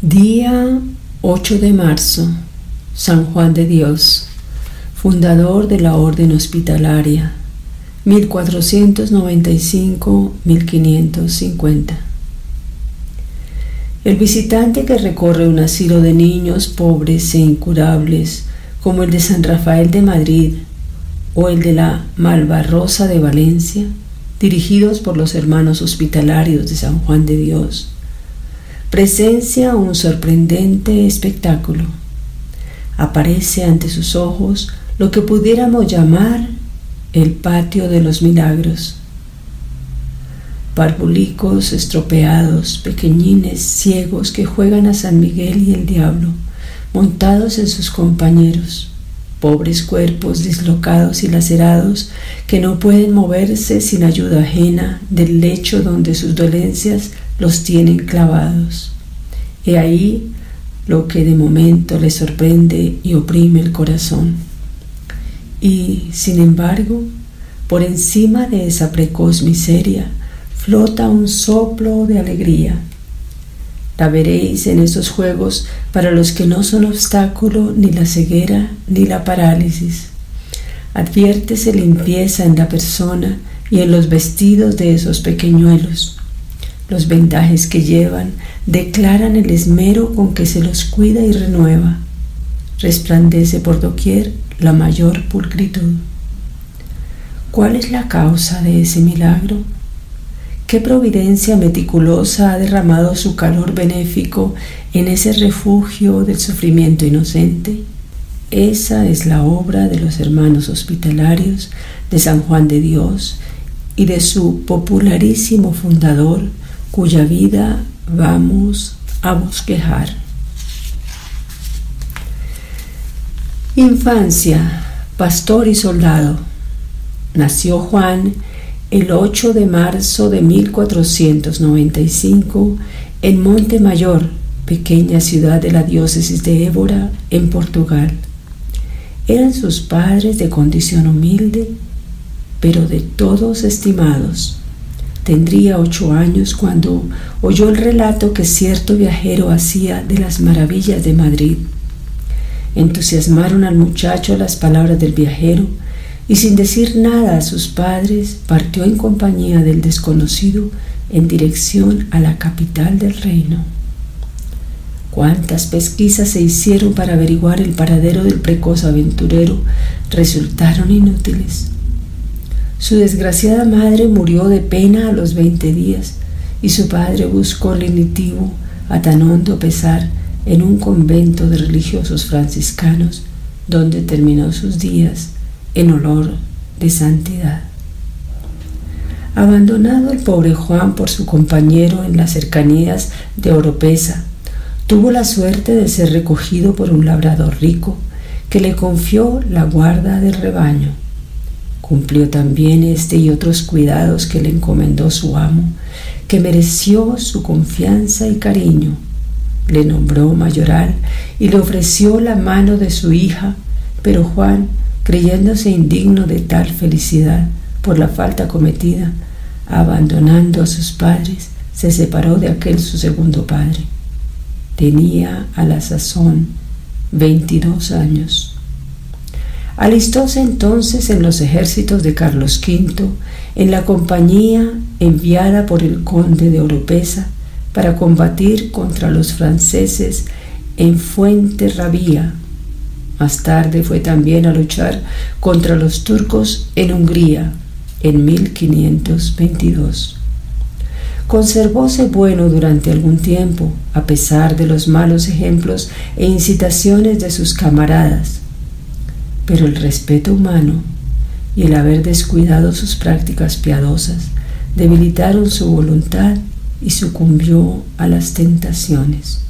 Día 8 de marzo, San Juan de Dios, fundador de la Orden Hospitalaria, 1495-1550. El visitante que recorre un asilo de niños pobres e incurables, como el de San Rafael de Madrid o el de la Malvarrosa de Valencia, dirigidos por los hermanos hospitalarios de San Juan de Dios, presencia un sorprendente espectáculo. Aparece ante sus ojos lo que pudiéramos llamar el patio de los milagros. Parvulicos estropeados, pequeñines ciegos que juegan a San Miguel y el diablo, montados en sus compañeros, pobres cuerpos dislocados y lacerados que no pueden moverse sin ayuda ajena del lecho donde sus dolencias los tienen clavados. He ahí lo que de momento les sorprende y oprime el corazón. Y, sin embargo, por encima de esa precoz miseria flota un soplo de alegría. La veréis en esos juegos para los que no son obstáculo ni la ceguera ni la parálisis. Adviértese limpieza en la persona y en los vestidos de esos pequeñuelos. Los vendajes que llevan declaran el esmero con que se los cuida y renueva. Resplandece por doquier la mayor pulcritud. ¿Cuál es la causa de ese milagro? ¿Qué providencia meticulosa ha derramado su calor benéfico en ese refugio del sufrimiento inocente? Esa es la obra de los hermanos hospitalarios de San Juan de Dios y de su popularísimo fundador, cuya vida vamos a bosquejar. Infancia, pastor y soldado. Nació Juan el 8 de marzo de 1495 en Montemayor, pequeña ciudad de la diócesis de Évora, en Portugal. Eran sus padres de condición humilde, pero de todos estimados. Tendría 8 años cuando oyó el relato que cierto viajero hacía de las maravillas de Madrid. Entusiasmaron al muchacho las palabras del viajero, y sin decir nada a sus padres partió en compañía del desconocido en dirección a la capital del reino. Cuántas pesquisas se hicieron para averiguar el paradero del precoz aventurero resultaron inútiles. Su desgraciada madre murió de pena a los 20 días y su padre buscó lenitivo a tan hondo pesar en un convento de religiosos franciscanos donde terminó sus días en olor de santidad. Abandonado el pobre Juan por su compañero en las cercanías de Oropesa, tuvo la suerte de ser recogido por un labrador rico que le confió la guarda del rebaño. Cumplió también este y otros cuidados que le encomendó su amo, que mereció su confianza y cariño. Le nombró mayoral y le ofreció la mano de su hija, pero Juan, creyéndose indigno de tal felicidad por la falta cometida, abandonando a sus padres, se separó de aquel su segundo padre. Tenía a la sazón 22 años. Alistóse entonces en los ejércitos de Carlos V, en la compañía enviada por el conde de Oropesa para combatir contra los franceses en Fuenterrabía. Más tarde fue también a luchar contra los turcos en Hungría en 1522. Conservóse bueno durante algún tiempo, a pesar de los malos ejemplos e incitaciones de sus camaradas. Pero el respeto humano y el haber descuidado sus prácticas piadosas debilitaron su voluntad y sucumbió a las tentaciones.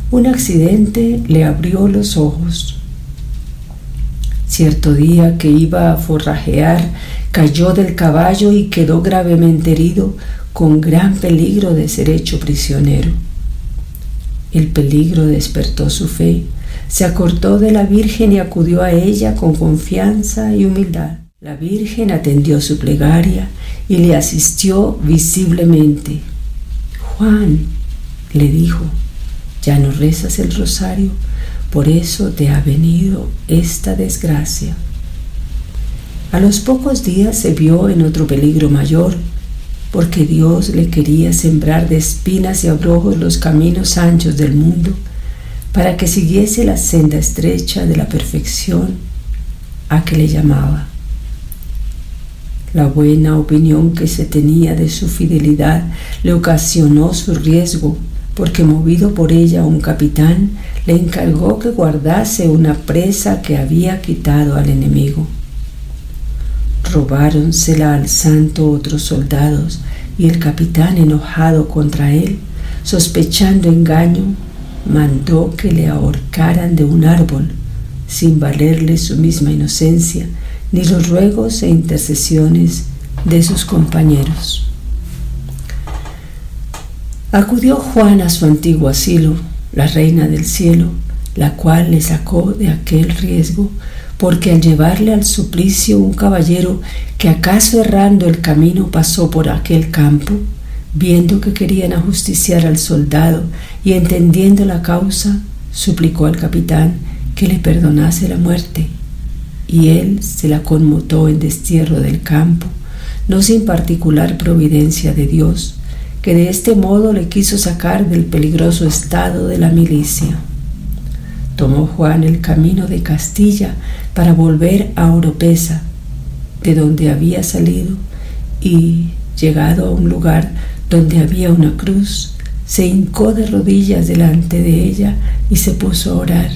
Un accidente le abrió los ojos. Cierto día que iba a forrajear, cayó del caballo y quedó gravemente herido, con gran peligro de ser hecho prisionero. El peligro despertó su fe, se acordó de la Virgen y acudió a ella con confianza y humildad. La Virgen atendió su plegaria y le asistió visiblemente. «Juan», Le dijo: ya no rezas el rosario, por eso te ha venido esta desgracia. A los pocos días se vio en otro peligro mayor, porque Dios le quería sembrar de espinas y abrojos los caminos anchos del mundo, para que siguiese la senda estrecha de la perfección a que le llamaba. La buena opinión que se tenía de su fidelidad le ocasionó su riesgo, porque movido por ella un capitán le encargó que guardase una presa que había quitado al enemigo. Robáronsela al santo otros soldados, y el capitán, enojado contra él, sospechando engaño, mandó que le ahorcaran de un árbol, sin valerle su misma inocencia ni los ruegos e intercesiones de sus compañeros. Acudió Juan a su antiguo asilo, la Reina del Cielo, la cual le sacó de aquel riesgo, porque al llevarle al suplicio un caballero que acaso errando el camino pasó por aquel campo, viendo que querían ajusticiar al soldado y entendiendo la causa, suplicó al capitán que le perdonase la muerte, y él se la conmutó en destierro del campo, no sin particular providencia de Dios, que de este modo le quiso sacar del peligroso estado de la milicia. Tomó Juan el camino de Castilla para volver a Oropesa, de donde había salido, y llegado a un lugar donde había una cruz, se hincó de rodillas delante de ella y se puso a orar,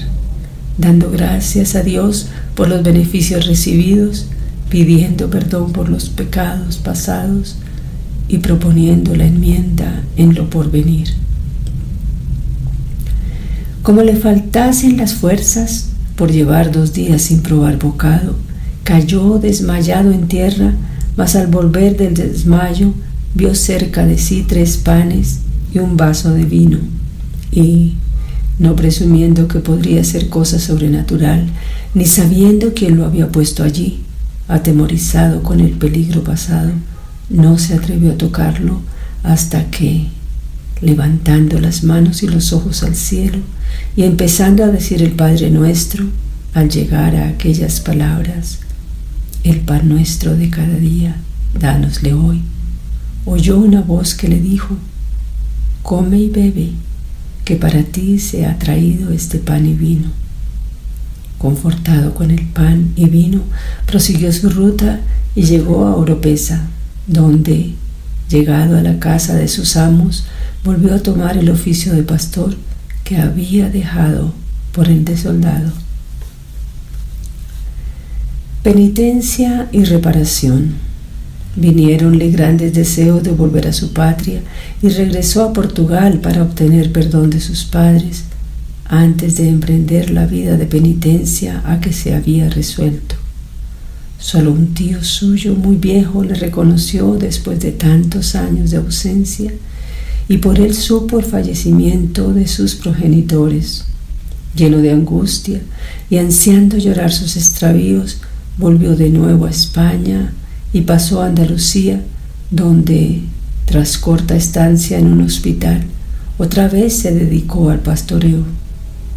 dando gracias a Dios por los beneficios recibidos, pidiendo perdón por los pecados pasados y proponiendo la enmienda en lo porvenir. Como le faltasen las fuerzas por llevar 2 días sin probar bocado, cayó desmayado en tierra, mas al volver del desmayo vio cerca de sí 3 panes y un vaso de vino, y, no presumiendo que podría ser cosa sobrenatural, ni sabiendo quién lo había puesto allí, atemorizado con el peligro pasado, no se atrevió a tocarlo hasta que, levantando las manos y los ojos al cielo y empezando a decir el Padre Nuestro, al llegar a aquellas palabras: el pan nuestro de cada día, dánosle hoy, oyó una voz que le dijo: come y bebe, que para ti se ha traído este pan y vino. Confortado con el pan y vino, prosiguió su ruta y llegó a Oropesa, donde, llegado a la casa de sus amos, volvió a tomar el oficio de pastor que había dejado por el de soldado. Penitencia y reparación. Vinieronle grandes deseos de volver a su patria y regresó a Portugal para obtener perdón de sus padres antes de emprender la vida de penitencia a que se había resuelto. Solo un tío suyo muy viejo le reconoció después de tantos años de ausencia, y por él supo el fallecimiento de sus progenitores. Lleno de angustia y ansiando llorar sus extravíos, volvió de nuevo a España y pasó a Andalucía, donde, tras corta estancia en un hospital, otra vez se dedicó al pastoreo.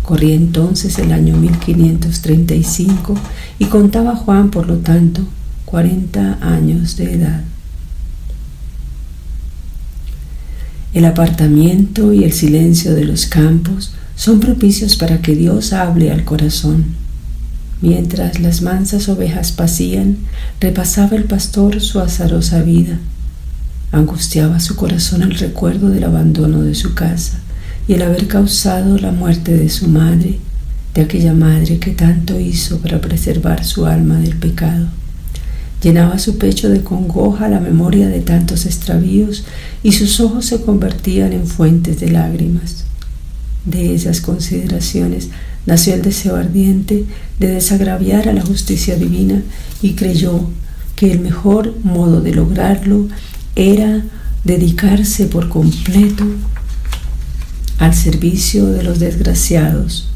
Corría entonces el año 1535 y contaba Juan, por lo tanto, 40 años de edad. El apartamiento y el silencio de los campos son propicios para que Dios hable al corazón. Mientras las mansas ovejas pacían, repasaba el pastor su azarosa vida. Angustiaba su corazón el recuerdo del abandono de su casa y el haber causado la muerte de su madre, de aquella madre que tanto hizo para preservar su alma del pecado. Llenaba su pecho de congoja la memoria de tantos extravíos y sus ojos se convertían en fuentes de lágrimas. De esas consideraciones nació el deseo ardiente de desagraviar a la justicia divina y creyó que el mejor modo de lograrlo era dedicarse por completo al servicio de los desgraciados.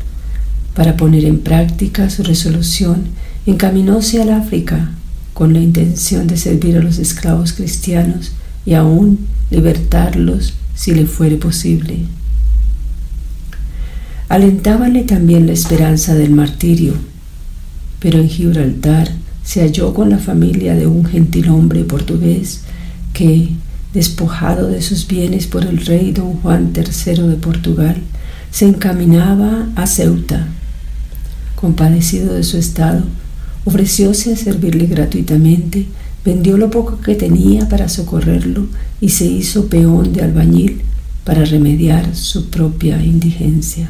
Para poner en práctica su resolución, encaminóse al África con la intención de servir a los esclavos cristianos y aún libertarlos si le fuere posible. Alentábanle también la esperanza del martirio, pero en Gibraltar se halló con la familia de un gentilhombre portugués que, despojado de sus bienes por el rey don Juan III de Portugal, se encaminaba a Ceuta. Compadecido de su estado, ofrecióse a servirle gratuitamente, vendió lo poco que tenía para socorrerlo y se hizo peón de albañil para remediar su propia indigencia.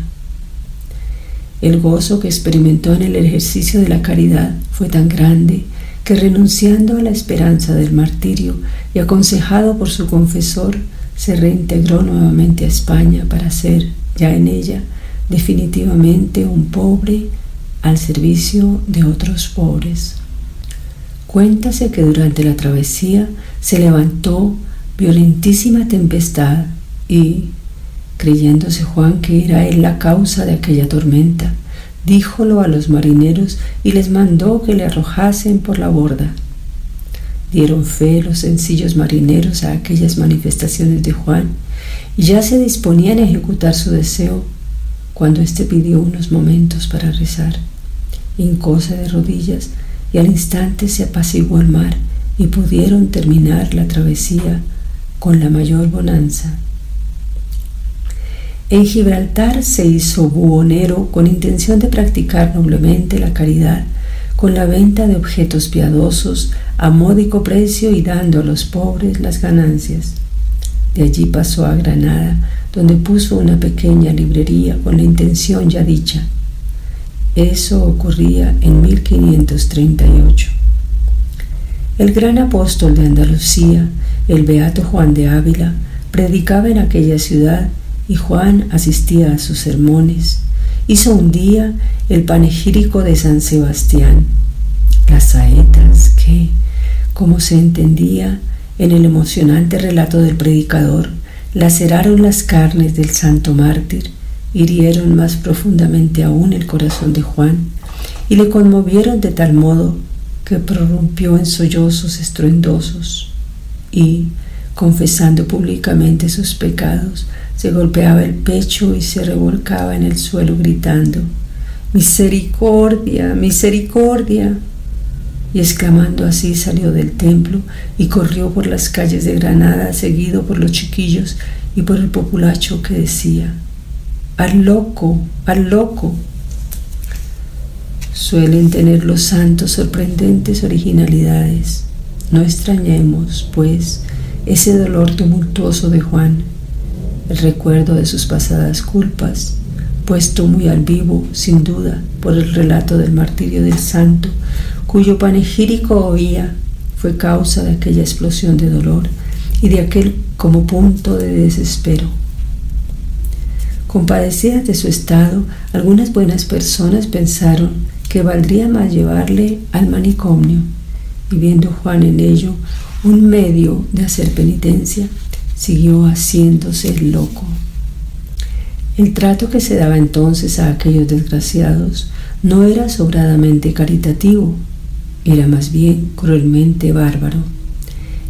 El gozo que experimentó en el ejercicio de la caridad fue tan grande que, renunciando a la esperanza del martirio y aconsejado por su confesor, se reintegró nuevamente a España para ser, ya en ella, definitivamente un pobre al servicio de otros pobres. Cuéntase que durante la travesía se levantó violentísima tempestad y, creyéndose Juan que era él la causa de aquella tormenta, díjolo a los marineros y les mandó que le arrojasen por la borda. Dieron fe los sencillos marineros a aquellas manifestaciones de Juan y ya se disponían a ejecutar su deseo cuando éste pidió unos momentos para rezar. Hincóse de rodillas y al instante se apaciguó el mar y pudieron terminar la travesía con la mayor bonanza. En Gibraltar se hizo buhonero con intención de practicar noblemente la caridad con la venta de objetos piadosos a módico precio y dando a los pobres las ganancias. De allí pasó a Granada, donde puso una pequeña librería con la intención ya dicha. Eso ocurría en 1538. El gran apóstol de Andalucía, el beato Juan de Ávila, predicaba en aquella ciudad y Juan asistía a sus sermones. Hizo un día el panegírico de San Sebastián. Las saetas que, como se entendía en el emocionante relato del predicador, laceraron las carnes del santo mártir, hirieron más profundamente aún el corazón de Juan y le conmovieron de tal modo que prorrumpió en sollozos estruendosos y, confesando públicamente sus pecados, se golpeaba el pecho y se revolcaba en el suelo gritando: «¡Misericordia! ¡Misericordia!». Y exclamando así salió del templo y corrió por las calles de Granada, seguido por los chiquillos y por el populacho que decía: «¡Al loco! ¡Al loco!». Suelen tener los santos sorprendentes originalidades. No extrañemos, pues, ese dolor tumultuoso de Juan, el recuerdo de sus pasadas culpas, puesto muy al vivo, sin duda, por el relato del martirio del santo, cuyo panegírico oía, fue causa de aquella explosión de dolor y de aquel como punto de desespero. Compadecidas de su estado, algunas buenas personas pensaron que valdría más llevarle al manicomio, y viendo Juan en ello un medio de hacer penitencia, siguió haciéndose el loco. El trato que se daba entonces a aquellos desgraciados no era sobradamente caritativo, era más bien cruelmente bárbaro.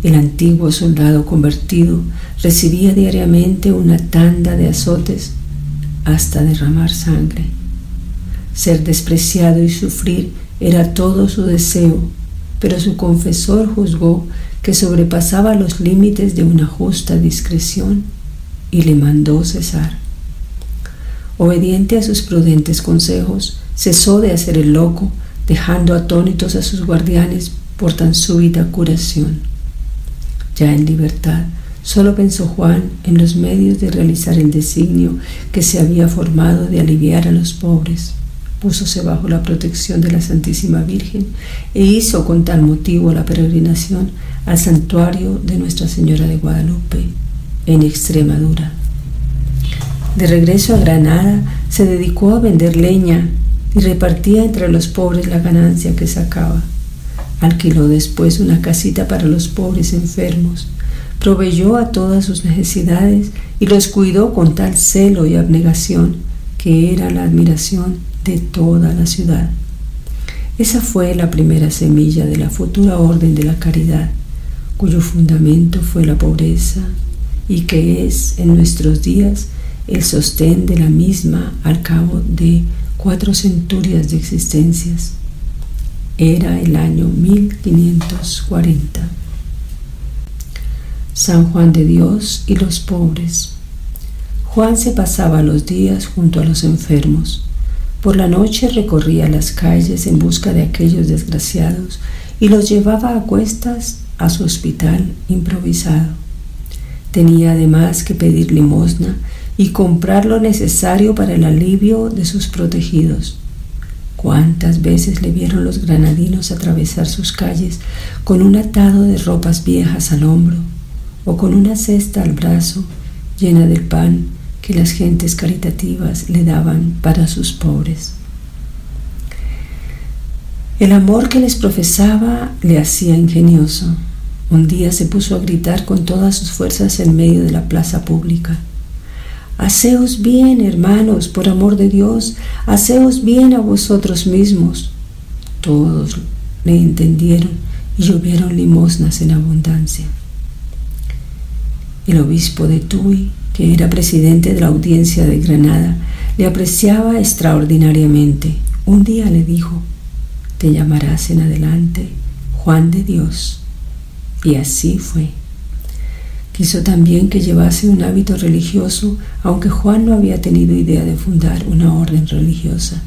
El antiguo soldado convertido recibía diariamente una tanda de azotes hasta derramar sangre. Ser despreciado y sufrir era todo su deseo, pero su confesor juzgó que sobrepasaba los límites de una justa discreción y le mandó cesar. Obediente a sus prudentes consejos, cesó de hacer el loco, dejando atónitos a sus guardianes por tan súbita curación. Ya en libertad, solo pensó Juan en los medios de realizar el designio que se había formado de aliviar a los pobres. Púsose bajo la protección de la Santísima Virgen e hizo con tal motivo la peregrinación al santuario de Nuestra Señora de Guadalupe en Extremadura. De regreso a Granada, se dedicó a vender leña y repartía entre los pobres la ganancia que sacaba. Alquiló después una casita para los pobres enfermos, proveyó a todas sus necesidades y los cuidó con tal celo y abnegación que era la admiración de toda la ciudad. Esa fue la primera semilla de la futura orden de la caridad, cuyo fundamento fue la pobreza y que es en nuestros días el sostén de la misma al cabo de 4 centurias de existencias. Era el año 1540. San Juan de Dios y los pobres. Juan se pasaba los días junto a los enfermos. Por la noche recorría las calles en busca de aquellos desgraciados y los llevaba a cuestas a su hospital improvisado. Tenía además que pedir limosna y comprar lo necesario para el alivio de sus protegidos. ¿Cuántas veces le vieron los granadinos atravesar sus calles con un atado de ropas viejas al hombro o con una cesta al brazo llena del pan que las gentes caritativas le daban para sus pobres? El amor que les profesaba le hacía ingenioso. Un día se puso a gritar con todas sus fuerzas en medio de la plaza pública: «Haceos bien, hermanos, por amor de Dios, haceos bien a vosotros mismos». Todos le entendieron y llovieron limosnas en abundancia. El obispo de Tuy, que era presidente de la audiencia de Granada, le apreciaba extraordinariamente. Un día le dijo: «Te llamarás en adelante Juan de Dios». Y así fue. Quiso también que llevase un hábito religioso, aunque Juan no había tenido idea de fundar una orden religiosa.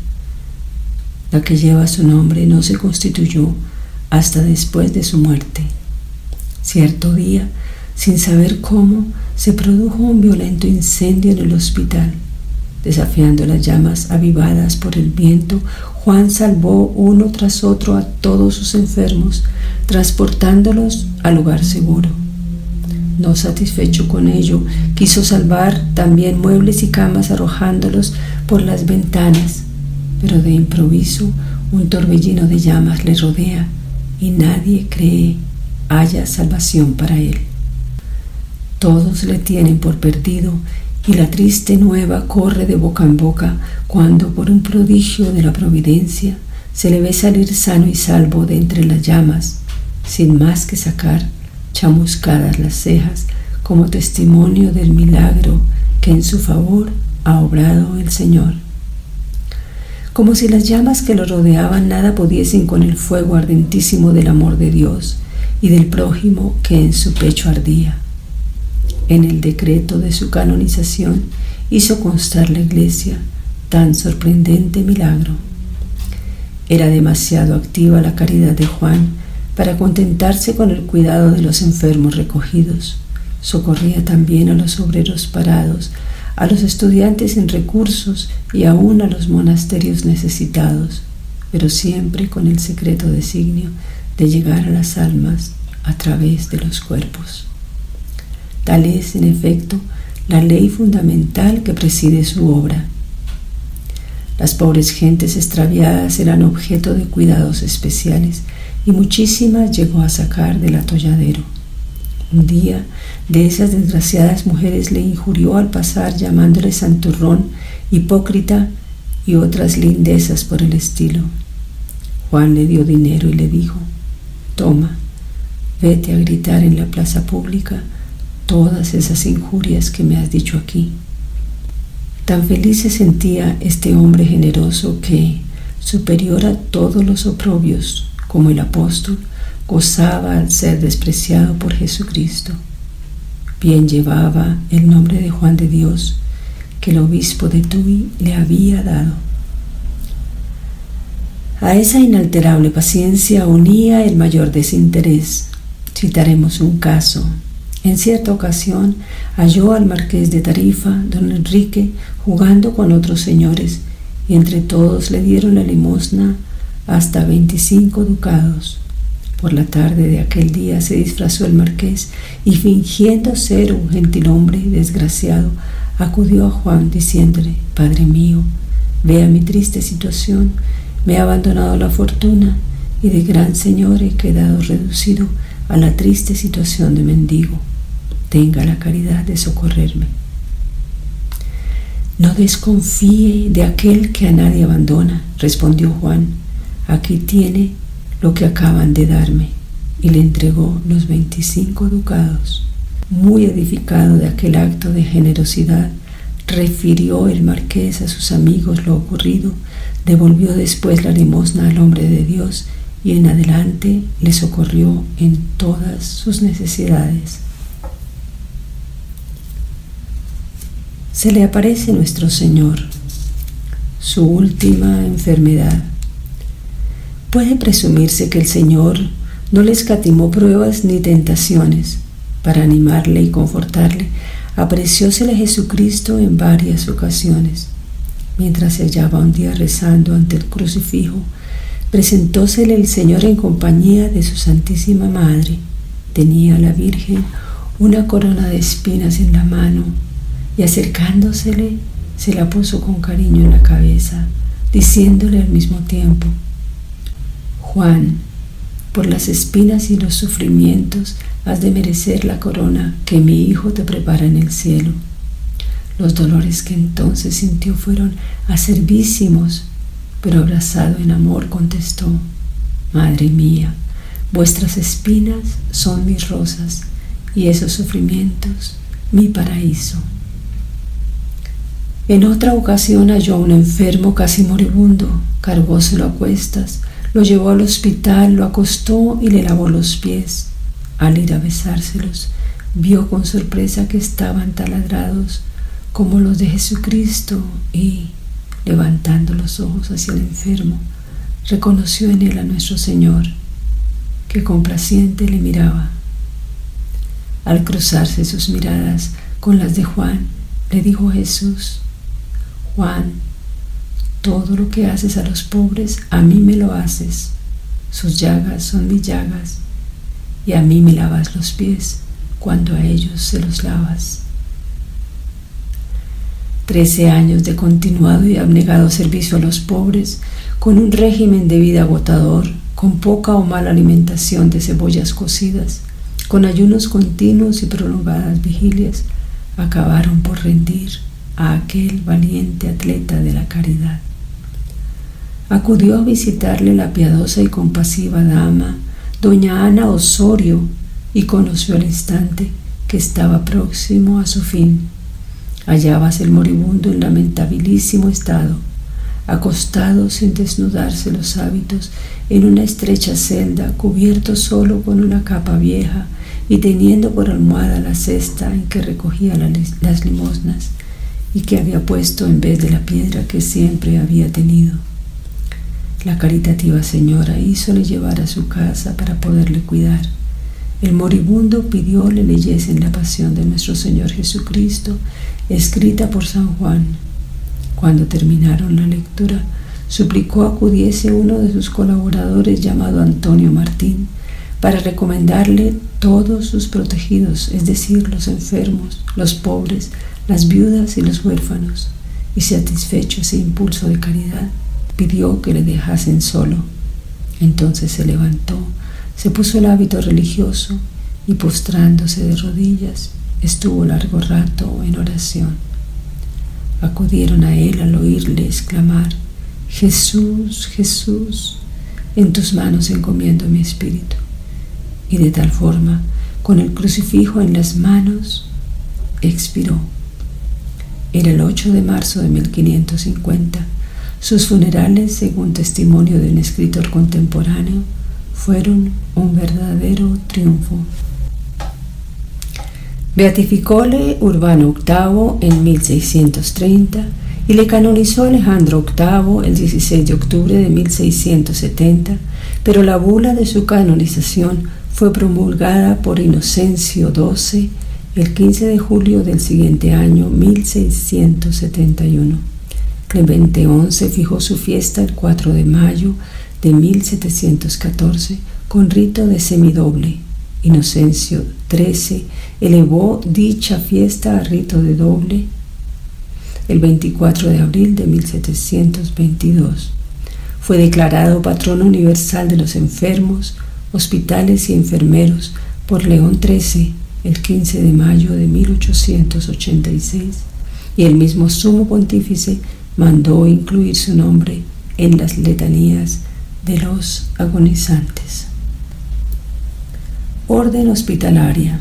La que lleva su nombre no se constituyó hasta después de su muerte. Cierto día, sin saber cómo, se produjo un violento incendio en el hospital. Desafiando las llamas avivadas por el viento, Juan salvó uno tras otro a todos sus enfermos, transportándolos al lugar seguro. No satisfecho con ello, quiso salvar también muebles y camas arrojándolos por las ventanas, pero de improviso un torbellino de llamas le rodea y nadie cree haya salvación para él. Todos le tienen por perdido y la triste nueva corre de boca en boca cuando, por un prodigio de la providencia, se le ve salir sano y salvo de entre las llamas, sin más que sacar chamuscadas las cejas como testimonio del milagro que en su favor ha obrado el Señor. Como si las llamas que lo rodeaban nada pudiesen con el fuego ardentísimo del amor de Dios y del prójimo que en su pecho ardía. En el decreto de su canonización hizo constar la Iglesia tan sorprendente milagro. Era demasiado activa la caridad de Juan para contentarse con el cuidado de los enfermos recogidos. Socorría también a los obreros parados, a los estudiantes sin recursos y aún a los monasterios necesitados, pero siempre con el secreto designio de llegar a las almas a través de los cuerpos. Tal es, en efecto, la ley fundamental que preside su obra. Las pobres gentes extraviadas eran objeto de cuidados especiales y muchísimas llegó a sacar del atolladero. Un día, de esas desgraciadas mujeres le injurió al pasar llamándole santurrón, hipócrita y otras lindezas por el estilo. Juan le dio dinero y le dijo: «Toma, vete a gritar en la plaza pública todas esas injurias que me has dicho aquí». Tan feliz se sentía este hombre generoso que, superior a todos los oprobios, como el apóstol, gozaba al ser despreciado por Jesucristo. Bien llevaba el nombre de Juan de Dios que el obispo de Tuy le había dado. A esa inalterable paciencia unía el mayor desinterés. Citaremos un caso. En cierta ocasión halló al marqués de Tarifa, don Enrique, jugando con otros señores, y entre todos le dieron la limosna hasta 25 ducados. Por la tarde de aquel día se disfrazó el marqués y, fingiendo ser un gentilhombre desgraciado, acudió a Juan diciéndole: «Padre mío, vea mi triste situación, me ha abandonado la fortuna y de gran señor he quedado reducido a la triste situación de mendigo. Tenga la caridad de socorrerme». «No desconfíe de aquel que a nadie abandona», respondió Juan. «Aquí tiene lo que acaban de darme», y le entregó los 25 ducados. Muy edificado de aquel acto de generosidad, refirió el marqués a sus amigos lo ocurrido, devolvió después la limosna al hombre de Dios y en adelante le socorrió en todas sus necesidades. Se le aparece nuestro Señor, su última enfermedad. Puede presumirse que el Señor no le escatimó pruebas ni tentaciones. Para animarle y confortarle, apareciósele Jesucristo en varias ocasiones. Mientras se hallaba un día rezando ante el crucifijo, presentósele el Señor en compañía de su Santísima Madre. Tenía la Virgen una corona de espinas en la mano y acercándosele se la puso con cariño en la cabeza, diciéndole al mismo tiempo: Juan, por las espinas y los sufrimientos has de merecer la corona que mi Hijo te prepara en el cielo. Los dolores que entonces sintió fueron acervísimos, pero abrazado en amor contestó: Madre mía, vuestras espinas son mis rosas y esos sufrimientos mi paraíso. En otra ocasión halló a un enfermo casi moribundo, cargóselo a cuestas, lo llevó al hospital, lo acostó y le lavó los pies. Al ir a besárselos, vio con sorpresa que estaban taladrados como los de Jesucristo y, levantando los ojos hacia el enfermo, reconoció en él a nuestro Señor, que complaciente le miraba. Al cruzarse sus miradas con las de Juan, le dijo Jesús: Juan, todo lo que haces a los pobres, a mí me lo haces. Sus llagas son mis llagas, y a mí me lavas los pies cuando a ellos se los lavas. 13 años de continuado y abnegado servicio a los pobres, con un régimen de vida agotador, con poca o mala alimentación de cebollas cocidas, con ayunos continuos y prolongadas vigilias, acabaron por rendir a aquel valiente atleta de la caridad. Acudió a visitarle la piadosa y compasiva dama, doña Ana Osorio, y conoció al instante que estaba próximo a su fin. Hallábase el moribundo en lamentabilísimo estado, acostado sin desnudarse los hábitos en una estrecha celda, cubierto solo con una capa vieja y teniendo por almohada la cesta en que recogía las limosnas y que había puesto en vez de la piedra que siempre había tenido. La caritativa señora hízole llevar a su casa para poderle cuidar. El moribundo pidió le leyesen la pasión de nuestro Señor Jesucristo, escrita por San Juan. Cuando terminaron la lectura, suplicó acudiese uno de sus colaboradores llamado Antonio Martín, para recomendarle todos sus protegidos, es decir, los enfermos, los pobres, las viudas y los huérfanos, y satisfecho ese impulso de caridad, pidió que le dejasen solo. Entonces se levantó, se puso el hábito religioso y postrándose de rodillas, estuvo largo rato en oración. Acudieron a él al oírle exclamar: Jesús, Jesús, en tus manos encomiendo mi espíritu. Y de tal forma, con el crucifijo en las manos, expiró. Era el 8 de marzo de 1550. Sus funerales, según testimonio de un escritor contemporáneo, fueron un verdadero triunfo. Beatificóle Urbano VIII en 1630 y le canonizó Alejandro VIII el 16 de octubre de 1670, pero la bula de su canonización fue promulgada por Inocencio XII el 15 de julio del siguiente año 1671. Clemente XI fijó su fiesta el 4 de mayo de 1714 con rito de semidoble. Inocencio XIII elevó dicha fiesta a rito de doble el 24 de abril de 1722. Fue declarado patrono universal de los enfermos, hospitales y enfermeros por León XIII el 15 de mayo de 1886, y el mismo sumo pontífice mandó incluir su nombre en las letanías de los agonizantes. Orden hospitalaria.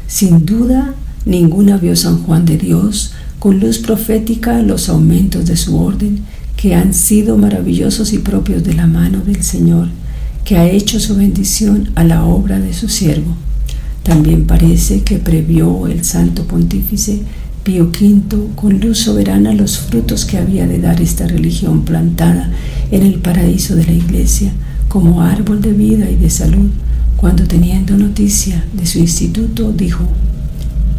Sin duda ninguna vio San Juan de Dios con luz profética los aumentos de su orden, que han sido maravillosos y propios de la mano del Señor, que ha hecho su bendición a la obra de su siervo. También parece que previó el Santo Pontífice Pío V con luz soberana los frutos que había de dar esta religión plantada en el paraíso de la Iglesia como árbol de vida y de salud, cuando, teniendo noticia de su instituto, dijo: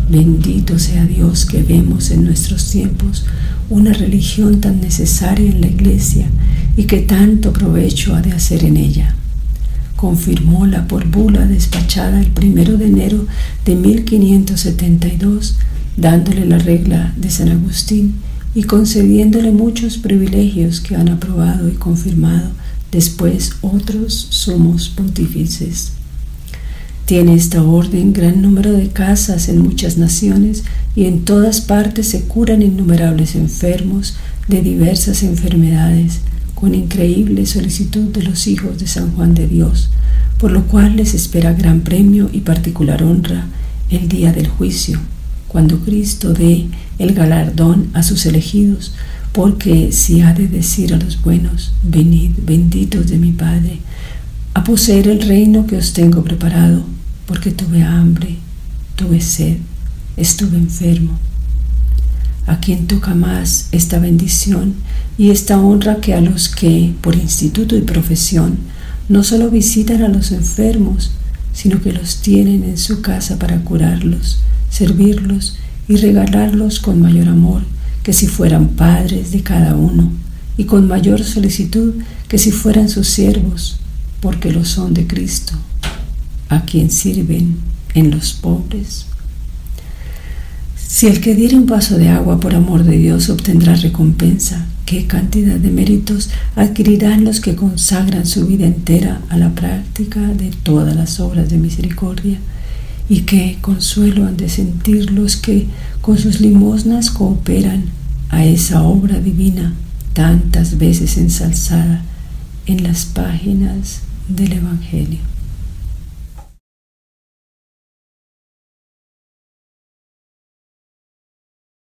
bendito sea Dios que vemos en nuestros tiempos una religión tan necesaria en la Iglesia y que tanto provecho ha de hacer en ella. Confirmóla por bula despachada el 1 de enero de 1572, dándole la regla de San Agustín y concediéndole muchos privilegios que han aprobado y confirmado después otros sumos pontífices. Tiene esta orden gran número de casas en muchas naciones y en todas partes se curan innumerables enfermos de diversas enfermedades, con increíble solicitud de los hijos de San Juan de Dios, por lo cual les espera gran premio y particular honra el día del juicio, cuando Cristo dé el galardón a sus elegidos, porque si ha de decir a los buenos: venid, benditos de mi Padre, a poseer el reino que os tengo preparado, porque tuve hambre, tuve sed, estuve enfermo. ¿A quién toca más esta bendición y esta honra que a los que, por instituto y profesión, no solo visitan a los enfermos, sino que los tienen en su casa para curarlos, servirlos y regalarlos con mayor amor que si fueran padres de cada uno, y con mayor solicitud que si fueran sus siervos, porque lo son de Cristo, a quien sirven en los pobres? Si el que diere un vaso de agua por amor de Dios obtendrá recompensa, ¿qué cantidad de méritos adquirirán los que consagran su vida entera a la práctica de todas las obras de misericordia? ¿Y qué consuelo han de sentir los que con sus limosnas cooperan a esa obra divina tantas veces ensalzada en las páginas del Evangelio?